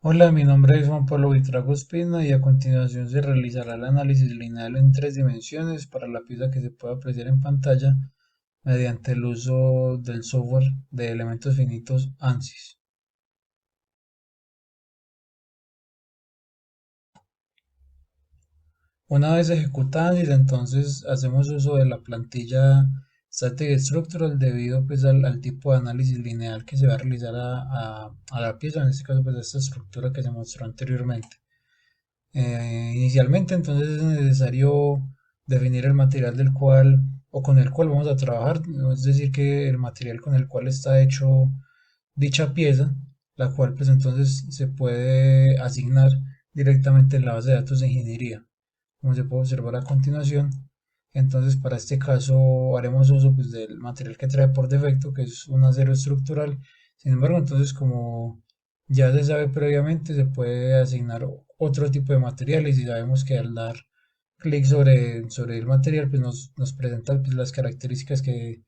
Hola, mi nombre es Juan Pablo Vitrago Espina y a continuación se realizará el análisis lineal en tres dimensiones para la pieza que se puede apreciar en pantalla mediante el uso del software de elementos finitos ANSYS. Una vez ejecutada ANSYS, entonces hacemos uso de la plantilla Static Structural debido pues al tipo de análisis lineal que se va a realizar a la pieza, en este caso pues a esta estructura que se mostró anteriormente. Inicialmente entonces es necesario definir el material del cual o con el cual vamos a trabajar, es decir, que el material con el cual está hecho dicha pieza, la cual pues entonces se puede asignar directamente en la base de datos de ingeniería, como se puede observar a continuación. Entonces para este caso haremos uso pues, del material que trae por defecto, que es un acero estructural. Sin embargo, entonces como ya se sabe previamente, se puede asignar otro tipo de materiales y sabemos que al dar clic sobre el material, pues nos presenta pues, las características que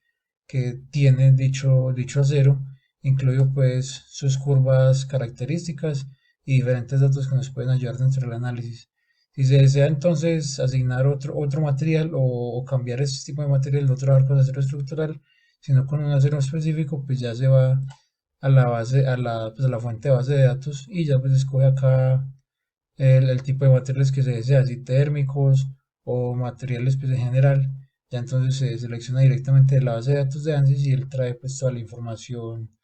tiene dicho acero, incluido pues sus curvas características y diferentes datos que nos pueden ayudar dentro del análisis. Si se desea entonces asignar otro material o cambiar este tipo de material, no trabajar con acero estructural, sino con un acero específico, pues ya se va a la base, pues a la fuente de base de datos y ya pues escoge acá el tipo de materiales que se desea, si térmicos o materiales pues en general. Ya entonces se selecciona directamente de la base de datos de ANSYS y él trae pues toda la información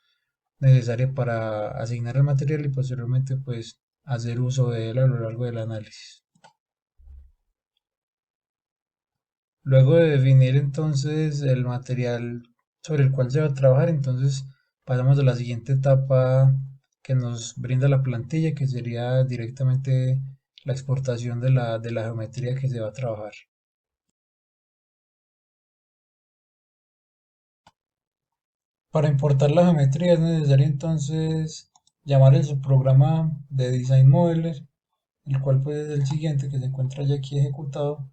necesaria para asignar el material y posteriormente pues hacer uso de él a lo largo del análisis. Luego de definir entonces el material sobre el cual se va a trabajar, entonces pasamos a la siguiente etapa que nos brinda la plantilla, que sería directamente la exportación de la geometría que se va a trabajar. Para importar la geometría es necesario entonces llamar el subprograma de Design Modeler, el cual pues es el siguiente que se encuentra ya aquí ejecutado.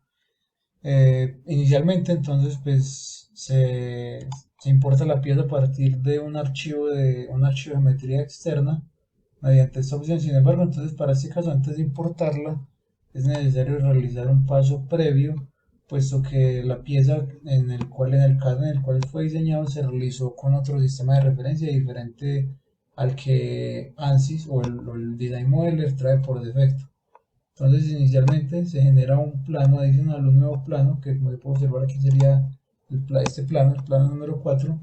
Inicialmente entonces pues se importa la pieza a partir de un archivo de geometría externa mediante esta opción. Sin embargo, entonces para este caso, antes de importarla, es necesario realizar un paso previo, puesto que la pieza en el caso en el cual fue diseñado se realizó con otro sistema de referencia diferente al que ANSYS o el Design Modeler trae por defecto. Entonces inicialmente se genera un plano adicional, un nuevo plano, que como se puede observar aquí sería este plano, el plano número 4,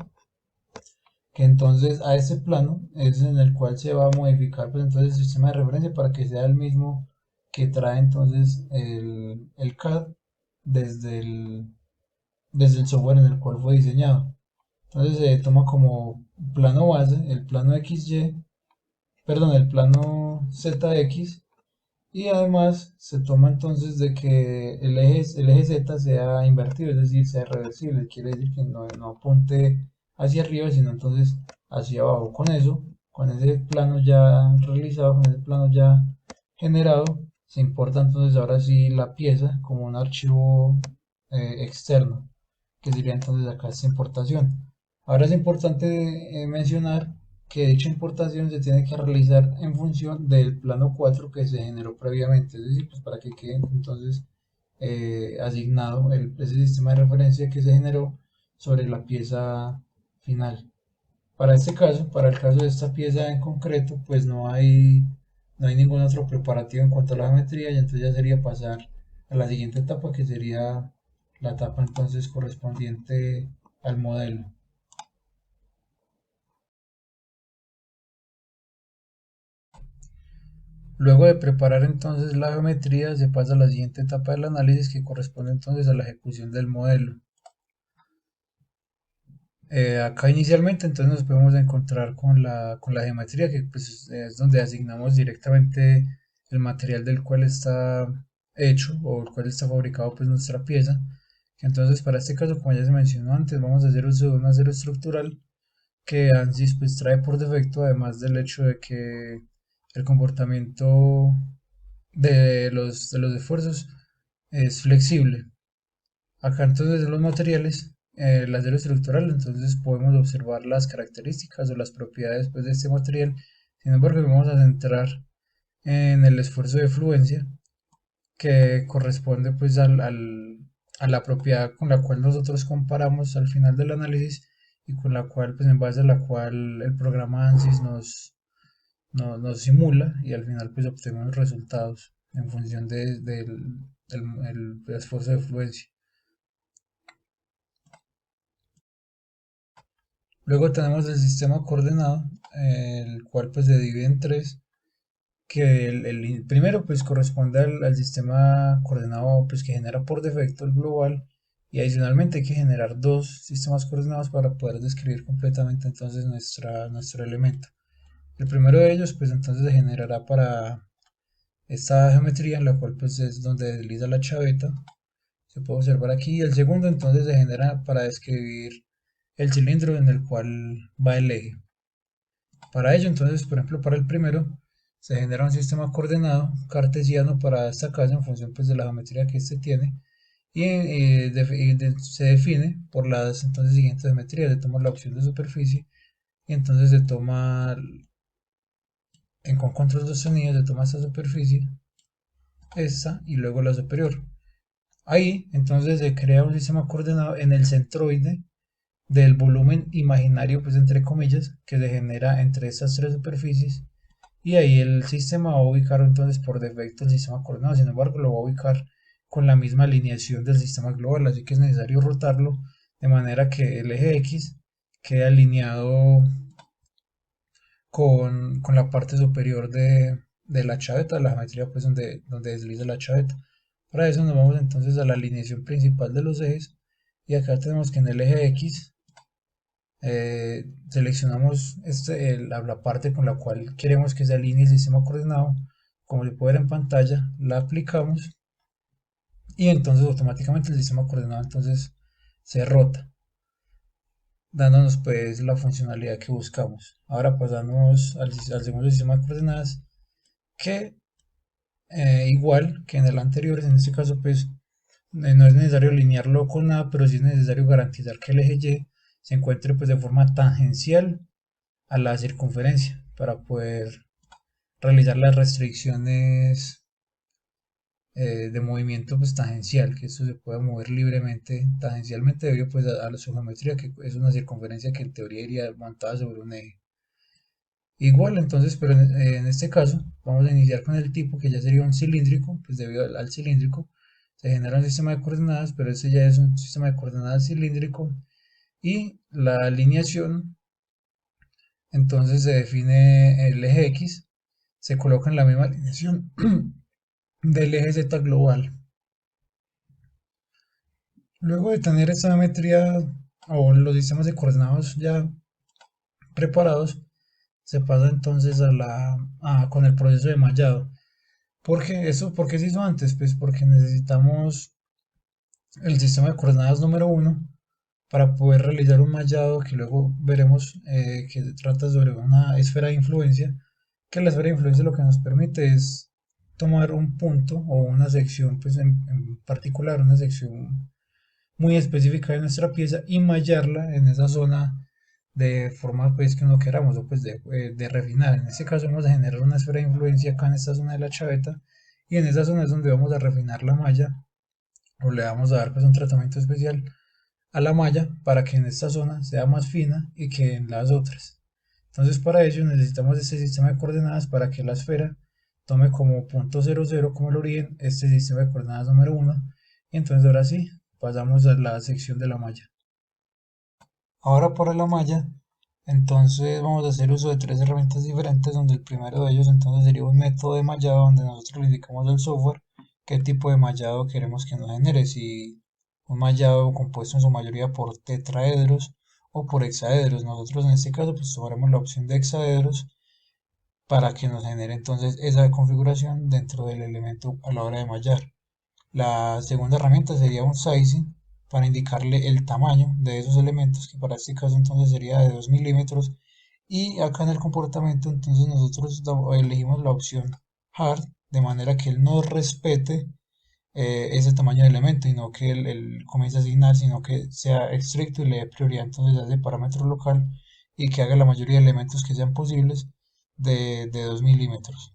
que entonces a ese plano es en el cual se va a modificar pues entonces el sistema de referencia para que sea el mismo que trae entonces el CAD desde el software en el cual fue diseñado. Entonces se toma como plano base el plano XY, perdón, el plano ZX. Y además se toma entonces de que el eje Z sea invertido, es decir, sea reversible. Quiere decir que no apunte hacia arriba, sino entonces hacia abajo. Con eso, con ese plano ya realizado, con ese plano ya generado, se importa entonces ahora sí la pieza como un archivo externo, que sería entonces acá esta importación. Ahora es importante mencionar que dicha importación se tiene que realizar en función del plano 4 que se generó previamente, es decir, pues para que quede entonces asignado ese sistema de referencia que se generó sobre la pieza final. Para este caso, para el caso de esta pieza en concreto, pues no hay ningún otro preparativo en cuanto a la geometría y entonces ya sería pasar a la siguiente etapa que sería la etapa entonces correspondiente al modelo. Luego de preparar entonces la geometría, se pasa a la siguiente etapa del análisis que corresponde entonces a la ejecución del modelo. Acá inicialmente entonces nos podemos encontrar con la geometría que pues, es donde asignamos directamente el material del cual está hecho o el cual está fabricado pues nuestra pieza. Entonces para este caso, como ya se mencionó antes, vamos a hacer uso de un acero estructural que ANSYS pues trae por defecto, además del hecho de que el comportamiento de los esfuerzos es flexible. Acá entonces en los materiales, el acero estructural, entonces podemos observar las características o las propiedades pues, de este material. Sin embargo, vamos a centrar en el esfuerzo de fluencia, que corresponde pues a la propiedad con la cual nosotros comparamos al final del análisis y con la cual, pues en base a la cual el programa ANSYS nos simula y al final pues obtenemos resultados en función el esfuerzo de fluencia. Luego tenemos el sistema coordenado, el cual pues se divide en tres, que el primero pues corresponde al sistema coordenado pues que genera por defecto el global, y adicionalmente hay que generar dos sistemas coordenados para poder describir completamente entonces nuestro elemento. El primero de ellos pues entonces se generará para esta geometría, en la cual pues es donde desliza la chaveta, se puede observar aquí, y el segundo entonces se genera para describir el cilindro en el cual va el eje. Para ello entonces, por ejemplo, para el primero se genera un sistema coordenado cartesiano para esta casa en función pues de la geometría que este tiene, y se define por las entonces siguientes geometrías. Se toma la opción de superficie y entonces se toma en con control sostenido, se toma esta superficie, esta y luego la superior. Ahí entonces se crea un sistema coordenado en el centroide del volumen imaginario, pues entre comillas, que se genera entre estas tres superficies, y ahí el sistema va a ubicar entonces por defecto el sistema coordenado. Sin embargo, lo va a ubicar con la misma alineación del sistema global, así que es necesario rotarlo de manera que el eje X quede alineado con la parte superior de la chaveta, la geometría pues donde desliza la chaveta. Para eso nos vamos entonces a la alineación principal de los ejes, y acá tenemos que en el eje X seleccionamos la parte con la cual queremos que se alinee el sistema coordenado. Como se puede ver en pantalla, la aplicamos y entonces automáticamente el sistema coordenado entonces se rota, dándonos pues la funcionalidad que buscamos. Ahora pasamos al segundo sistema de coordenadas, que igual que en el anterior, en este caso pues no es necesario alinearlo con nada, pero sí es necesario garantizar que el eje Y se encuentre pues de forma tangencial a la circunferencia para poder realizar las restricciones de movimiento pues tangencial, que esto se pueda mover libremente tangencialmente debido pues a su geometría, que es una circunferencia que en teoría iría montada sobre un eje. Igual entonces, pero en este caso vamos a iniciar con el tipo, que ya sería un cilíndrico, pues debido al cilíndrico se genera un sistema de coordenadas, pero este ya es un sistema de coordenadas cilíndrico, y la alineación entonces se define el eje X, se coloca en la misma alineación del eje Z global. Luego de tener esta geometría o los sistemas de coordenados ya preparados, se pasa entonces con el proceso de mallado. ¿Por qué se hizo antes? Pues porque necesitamos el sistema de coordenadas número uno para poder realizar un mallado que luego veremos, que trata sobre una esfera de influencia, que la esfera de influencia lo que nos permite es tomar un punto o una sección, pues en particular una sección muy específica de nuestra pieza, y mallarla en esa zona de forma pues que uno queramos, o pues de refinar. En este caso vamos a generar una esfera de influencia acá en esta zona de la chaveta, y en esa zona es donde vamos a refinar la malla, o le vamos a dar pues un tratamiento especial a la malla para que en esta zona sea más fina y que en las otras. Entonces para ello necesitamos este sistema de coordenadas para que la esfera tome como punto 00 como el origen este sistema de coordenadas número uno, y entonces ahora sí pasamos a la sección de la malla. Ahora para la malla, entonces vamos a hacer uso de tres herramientas diferentes, donde el primero de ellos entonces sería un método de mallado donde nosotros le indicamos al software qué tipo de mallado queremos que nos genere, si un mallado compuesto en su mayoría por tetraedros o por hexaedros. Nosotros en este caso pues tomaremos la opción de hexaedros para que nos genere entonces esa configuración dentro del elemento a la hora de mallar. La segunda herramienta sería un sizing para indicarle el tamaño de esos elementos, que para este caso entonces sería de 2 milímetros. Y acá en el comportamiento entonces nosotros elegimos la opción hard, de manera que él no respete ese tamaño de elemento, y no que él comience a asignar, sino que sea estricto y le dé prioridad entonces a ese parámetro local, y que haga la mayoría de elementos que sean posibles de 2 milímetros.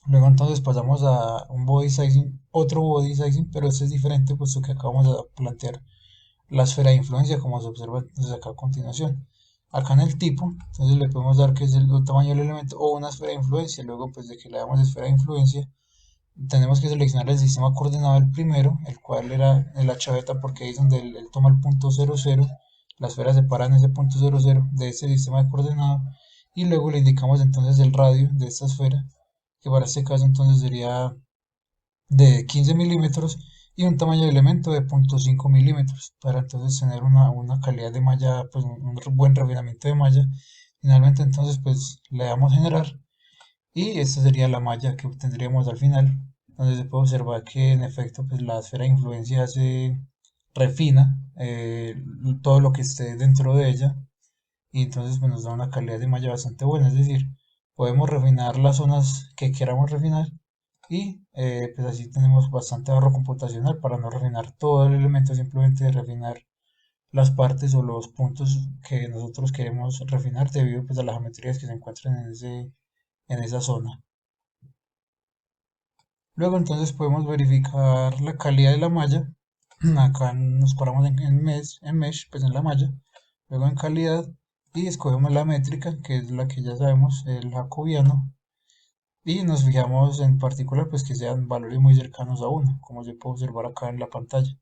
Luego entonces pasamos a un body sizing, otro body sizing, pero este es diferente puesto que acabamos de plantear la esfera de influencia como se observa entonces acá a continuación. Acá en el tipo, entonces le podemos dar que es el tamaño del elemento o una esfera de influencia. Luego pues de que le damos esfera de influencia, tenemos que seleccionar el sistema coordenado del primero, el cual era en la chaveta porque ahí es donde él toma el punto 00, la esfera se para en ese punto 00 de ese sistema de coordenado y luego le indicamos entonces el radio de esta esfera, que para este caso entonces sería de 15 milímetros y un tamaño de elemento de 0.5 milímetros para entonces tener una calidad de malla, pues un buen refinamiento de malla. Finalmente entonces pues le damos generar y esta sería la malla que obtendríamos al final, donde se puede observar que en efecto pues la esfera de influencia se refina todo lo que esté dentro de ella y entonces pues nos da una calidad de malla bastante buena, es decir, podemos refinar las zonas que queramos refinar y pues así tenemos bastante ahorro computacional para no refinar todo el elemento, simplemente refinar las partes o los puntos que nosotros queremos refinar debido pues a las geometrías que se encuentran en esa zona. Luego entonces podemos verificar la calidad de la malla. Acá nos paramos en mesh, pues en la malla. Luego en calidad y escogemos la métrica, que es la que ya sabemos, el jacobiano. Y nos fijamos en particular pues que sean valores muy cercanos a uno, como se puede observar acá en la pantalla.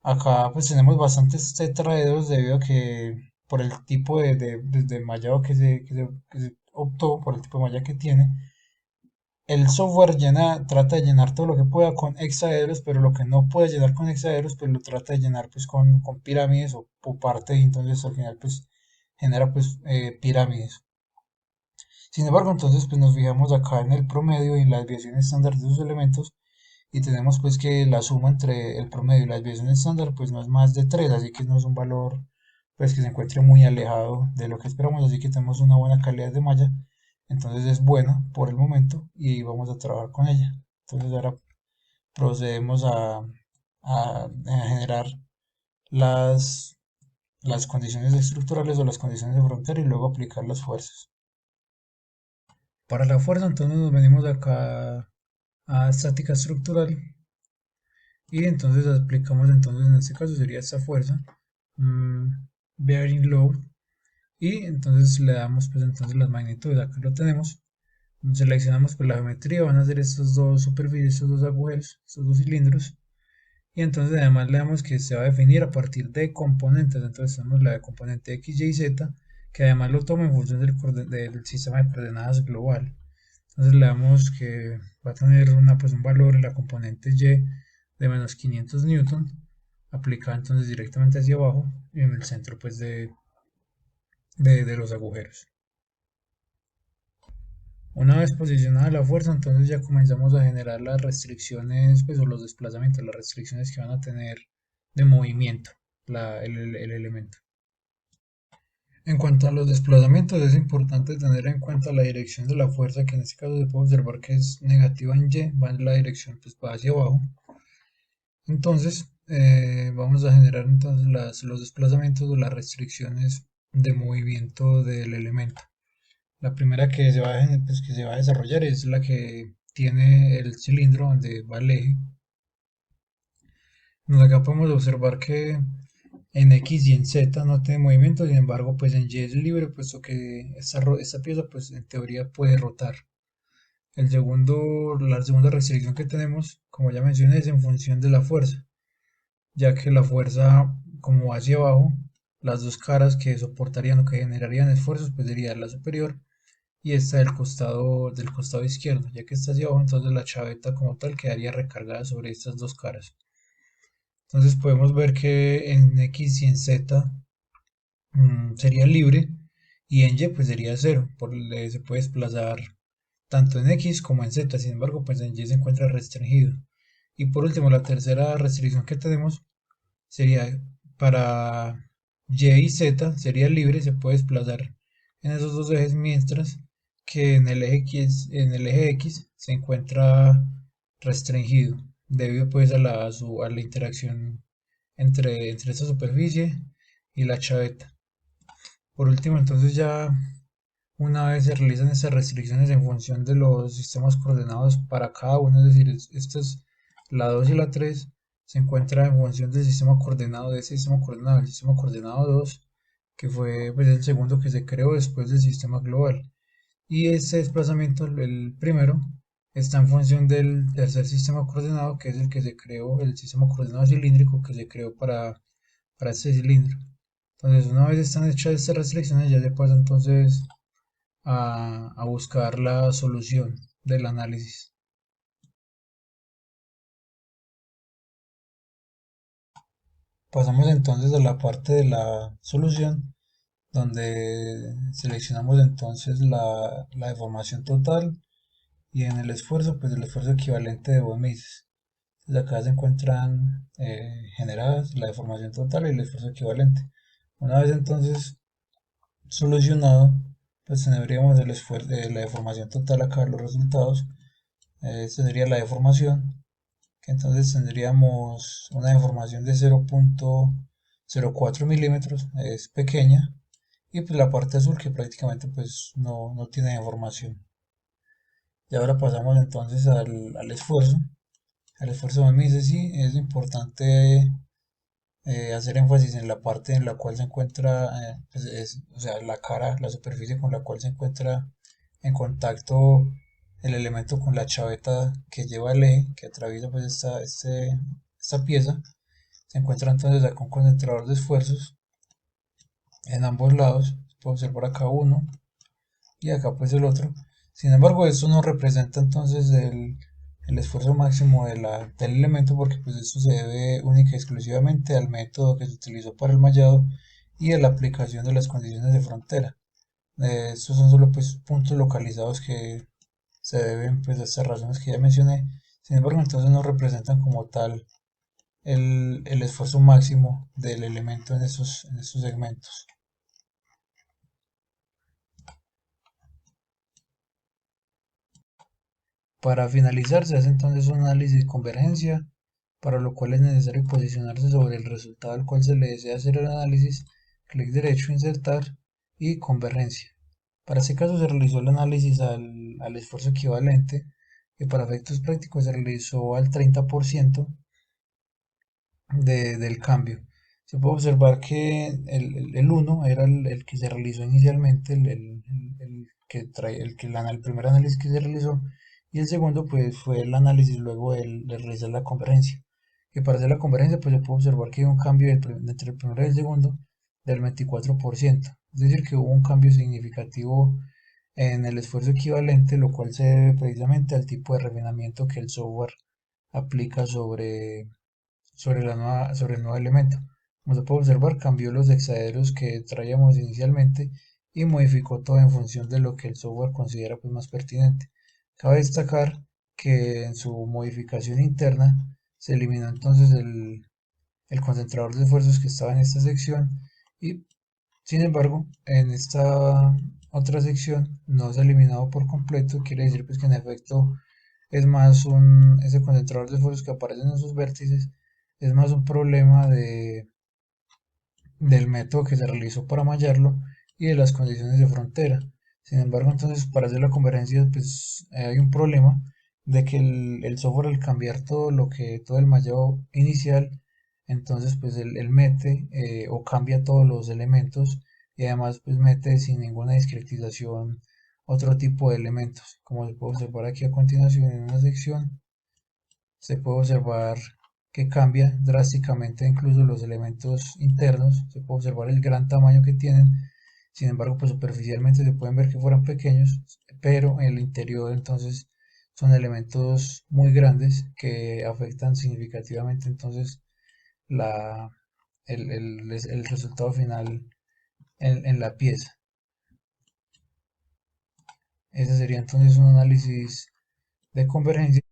Acá pues tenemos bastantes tetraedros debido a que por el tipo de mallado que se optó, por el tipo de malla que tiene, el software trata de llenar todo lo que pueda con hexaedros, pero lo que no puede llenar con hexaedros, pues lo trata de llenar pues con pirámides o parte, y entonces al final pues genera pues pirámides. Sin embargo, entonces pues nos fijamos acá en el promedio y en la desviación estándar de sus elementos y tenemos pues que la suma entre el promedio y la desviación estándar pues no es más de 3, así que no es un valor pues que se encuentre muy alejado de lo que esperamos, así que tenemos una buena calidad de malla, entonces es buena por el momento y vamos a trabajar con ella. Entonces ahora procedemos a generar las, las condiciones estructurales o las condiciones de frontera y luego aplicar las fuerzas. Para la fuerza entonces nos venimos acá a estática estructural y entonces aplicamos entonces en este caso sería esta fuerza, mm, bearing load, y entonces le damos pues entonces las magnitudes. Acá lo tenemos, seleccionamos pues la geometría, van a ser estos dos superficies, estos dos agujeros, estos dos cilindros, y entonces además le damos que se va a definir a partir de componentes. Entonces tenemos la de componente x, y, z, que además lo toma en función del sistema de coordenadas global. Entonces le damos que va a tener pues un valor en la componente y de menos 500 newton, aplicada entonces directamente hacia abajo y en el centro pues de los agujeros. Una vez posicionada la fuerza, entonces ya comenzamos a generar las restricciones pues, o los desplazamientos, las restricciones que van a tener de movimiento el elemento. En cuanto a los desplazamientos, es importante tener en cuenta la dirección de la fuerza, que en este caso se puede observar que es negativa en Y, va en la dirección pues va hacia abajo. Entonces, vamos a generar entonces los desplazamientos o las restricciones de movimiento del elemento. La primera pues, que se va a desarrollar es la que tiene el cilindro donde va el eje. Acá podemos observar que en X y en Z no tiene movimiento, sin embargo, pues en Y es libre, puesto que esta pieza, pues en teoría puede rotar. La segunda restricción que tenemos, como ya mencioné, es en función de la fuerza, ya que la fuerza, como va hacia abajo, las dos caras que soportarían o que generarían esfuerzos, pues sería la superior y esta del costado izquierdo, ya que está hacia abajo, entonces la chaveta como tal quedaría recargada sobre estas dos caras. Entonces podemos ver que en X y en Z sería libre y en Y pues sería cero, se puede desplazar tanto en X como en Z, sin embargo pues en Y se encuentra restringido. Y por último, la tercera restricción que tenemos sería para Y y Z sería libre, se puede desplazar en esos dos ejes, mientras que en el eje X se encuentra restringido debido pues a la interacción entre esta superficie y la chaveta. Por último, entonces ya una vez se realizan estas restricciones en función de los sistemas coordenados para cada uno, es decir, esta es la 2 y la 3, se encuentra en función del sistema coordenado de ese sistema coordenado, el sistema coordenado 2, que fue pues, el segundo que se creó después del sistema global. Y ese desplazamiento, el primero, está en función del tercer sistema coordenado, que es el que se creó, el sistema coordenado cilíndrico que se creó para este cilindro. Entonces, una vez están hechas estas restricciones, ya se pasa entonces a buscar la solución del análisis. Pasamos entonces a la parte de la solución, donde seleccionamos entonces la deformación total y en el esfuerzo, pues el esfuerzo equivalente de buen Mises. Entonces acá se encuentran generadas la deformación total y el esfuerzo equivalente. Una vez entonces solucionado, pues tendríamos el esfuerzo, la deformación total acá, los resultados. Esta sería la deformación, que entonces tendríamos una deformación de 0.04 milímetros, es pequeña, y pues la parte azul que prácticamente pues no tiene deformación. Y ahora pasamos entonces al esfuerzo. El esfuerzo de Mises, sí, es importante hacer énfasis en la parte en la cual se encuentra, pues o sea, la cara, la superficie con la cual se encuentra en contacto el elemento con la chaveta que lleva el eje, que atraviesa pues esta pieza. Se encuentra entonces acá un concentrador de esfuerzos en ambos lados. Se puede observar acá uno y acá pues el otro. Sin embargo, esto no representa entonces el esfuerzo máximo del elemento, porque pues esto se debe única y exclusivamente al método que se utilizó para el mallado y a la aplicación de las condiciones de frontera. Estos son solo pues puntos localizados que se deben pues a estas razones que ya mencioné. Sin embargo, entonces no representan como tal el esfuerzo máximo del elemento en estos segmentos. Para finalizar, se hace entonces un análisis de convergencia, para lo cual es necesario posicionarse sobre el resultado al cual se le desea hacer el análisis, clic derecho, insertar y convergencia. Para este caso se realizó el análisis al esfuerzo equivalente, que para efectos prácticos se realizó al 30% del cambio. Se puede observar que el 1 era el que se realizó inicialmente, el primer análisis que se realizó, y el segundo pues fue el análisis luego de realizar la convergencia. Que para hacer la convergencia pues se puede observar que hay un cambio entre el primero y el segundo del 24%. Es decir, que hubo un cambio significativo en el esfuerzo equivalente, lo cual se debe precisamente al tipo de refinamiento que el software aplica sobre el nuevo elemento. Como se puede observar, cambió los hexaderos que traíamos inicialmente y modificó todo en función de lo que el software considera pues, más pertinente. Cabe destacar que en su modificación interna se eliminó entonces el concentrador de esfuerzos que estaba en esta sección y sin embargo en esta otra sección no se ha eliminado por completo. Quiere decir pues que en efecto es más ese concentrador de esfuerzos que aparecen en sus vértices es más un problema del método que se realizó para mallarlo y de las condiciones de frontera. Sin embargo, entonces para hacer la convergencia pues hay un problema de que el software al cambiar todo el mallado inicial, entonces pues él mete o cambia todos los elementos y además pues mete sin ninguna discretización otro tipo de elementos. Como se puede observar aquí a continuación en una sección, se puede observar que cambia drásticamente incluso los elementos internos. Se puede observar el gran tamaño que tienen. Sin embargo, pues superficialmente se pueden ver que fueran pequeños, pero en el interior entonces son elementos muy grandes que afectan significativamente entonces la, el resultado final en la pieza. Ese sería entonces un análisis de convergencia.